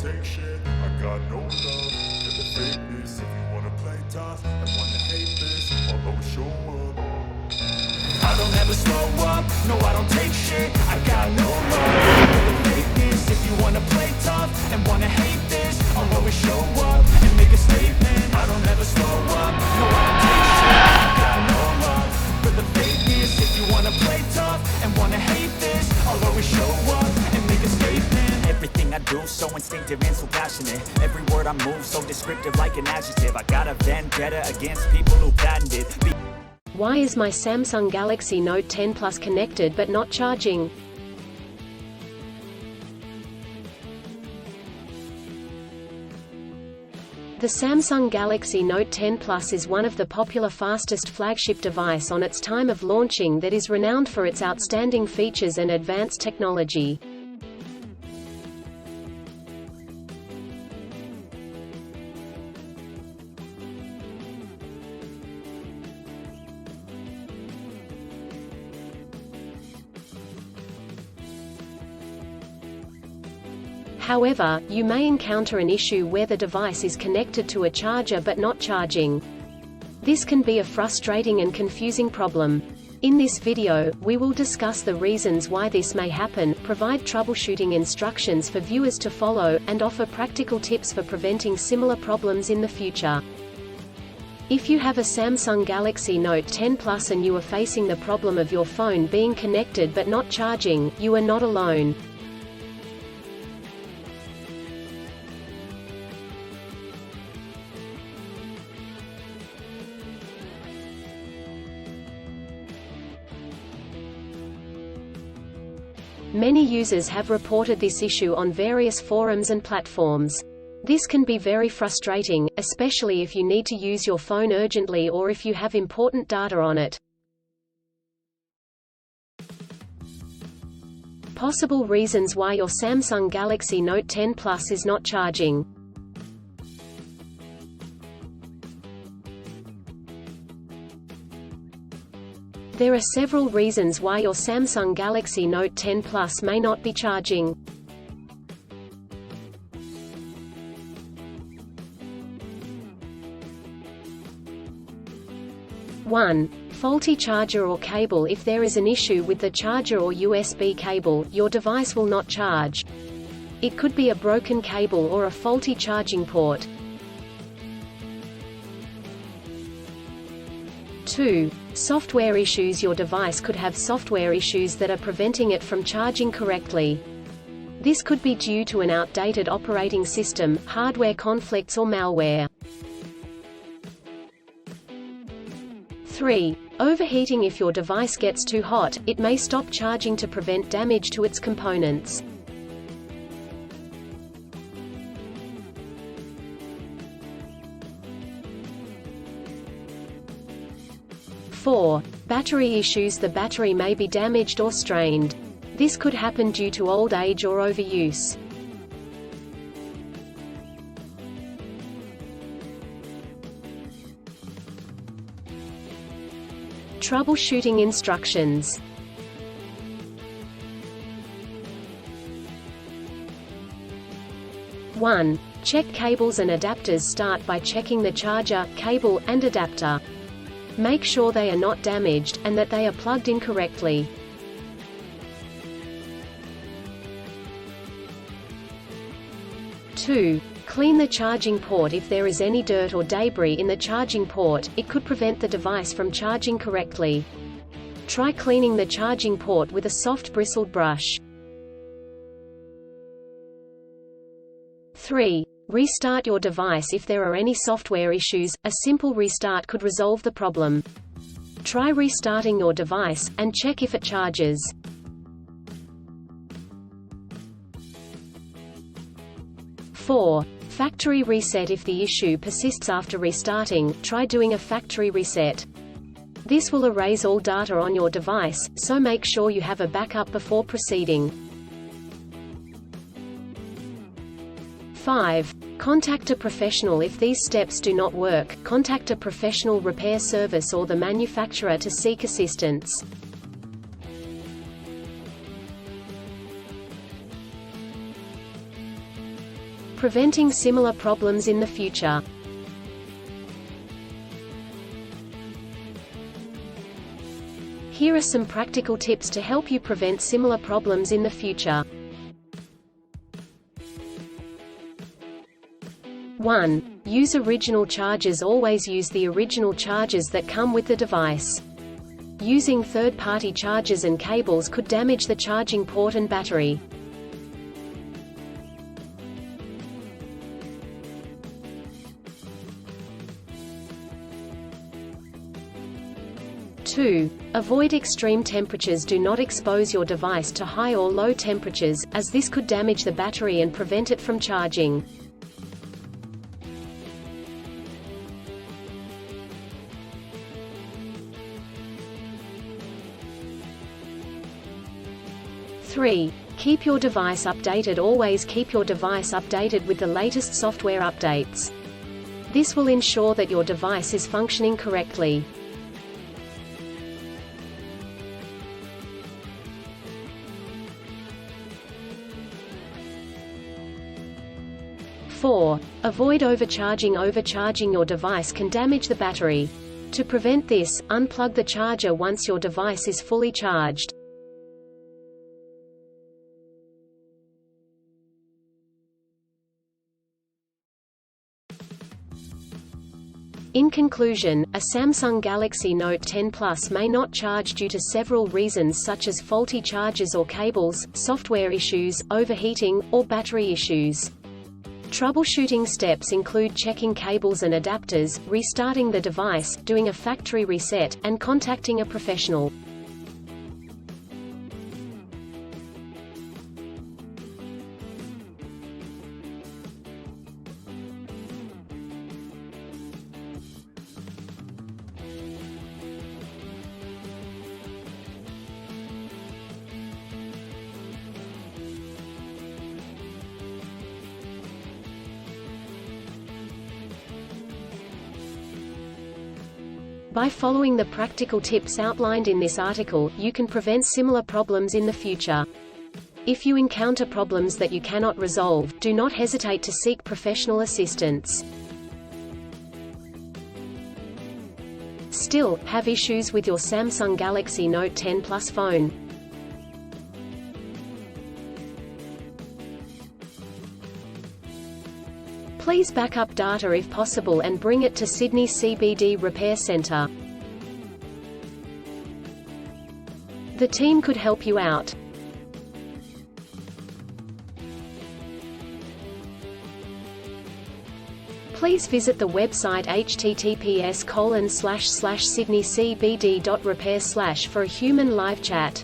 take shit. I got no love for the fakeness. If you wanna play tough and wanna hate this, I'll always show up. I don't ever slow up, no I don't take shit. I got no love for the fakeness. If you wanna play tough and wanna hate this, I'll always show up and make a statement. I don't ever slow up, no I don't take shit. I got no love for the fakeness. If you wanna play tough and wanna hate this, I'll always show up and make a statement. Everything I do so instinctive and so passionate. Every word I move so descriptive like an adjective. I got a vendetta against people who patented. Why is my Samsung Galaxy Note 10 Plus connected but not charging? The Samsung Galaxy Note 10 Plus is one of the popular fastest flagship device on its time of launching that is renowned for its outstanding features and advanced technology. However, you may encounter an issue where the device is connected to a charger but not charging. This can be a frustrating and confusing problem. In this video, we will discuss the reasons why this may happen, provide troubleshooting instructions for viewers to follow, and offer practical tips for preventing similar problems in the future. If you have a Samsung Galaxy Note 10 Plus and you are facing the problem of your phone being connected but not charging, you are not alone. Many users have reported this issue on various forums and platforms. This can be very frustrating, especially if you need to use your phone urgently or if you have important data on it. Possible reasons why your Samsung Galaxy Note 10 Plus is not charging. There are several reasons why your Samsung Galaxy Note 10 Plus may not be charging. 1. Faulty charger or cable. If there is an issue with the charger or USB cable, your device will not charge. It could be a broken cable or a faulty charging port. 2. Software issues. Your device could have software issues that are preventing it from charging correctly. This could be due to an outdated operating system, hardware conflicts or malware. 3. Overheating. If your device gets too hot, it may stop charging to prevent damage to its components. 4. Battery issues. The battery may be damaged or strained. This could happen due to old age or overuse. Troubleshooting instructions. (1) Check cables and adapters. Start by checking the charger, cable, and adapter. Make sure they are not damaged, and that they are plugged in correctly. 2. Clean the charging port. If there is any dirt or debris in the charging port, it could prevent the device from charging correctly. Try cleaning the charging port with a soft bristled brush. 3. Restart your device. If there are any software issues, a simple restart could resolve the problem. Try restarting your device, and check if it charges. 4. Factory reset. If the issue persists after restarting, try doing a factory reset. This will erase all data on your device, so make sure you have a backup before proceeding. 5. Contact a professional. If these steps do not work, contact a professional repair service or the manufacturer to seek assistance. preventing similar problems in the future. Here are some practical tips to help you prevent similar problems in the future. 1. Use original chargers. Always use the original chargers that come with the device. Using third-party chargers and cables could damage the charging port and battery. 2. Avoid extreme temperatures. Do not expose your device to high or low temperatures, as this could damage the battery and prevent it from charging. 3. Keep your device updated. Always keep your device updated with the latest software updates. This will ensure that your device is functioning correctly. 4. Avoid overcharging. Overcharging your device can damage the battery. To prevent this, unplug the charger once your device is fully charged. In conclusion, a Samsung Galaxy Note 10 Plus may not charge due to several reasons such as faulty chargers or cables, software issues, overheating, or battery issues. Troubleshooting steps include checking cables and adapters, restarting the device, doing a factory reset, and contacting a professional. By following the practical tips outlined in this article, you can prevent similar problems in the future. If you encounter problems that you cannot resolve, do not hesitate to seek professional assistance. Still, have issues with your Samsung Galaxy Note 10 Plus phone? Please back up data if possible and bring it to Sydney CBD Repair Centre. The team could help you out. Please visit the website https://sydneycbd.repair/ for a human live chat.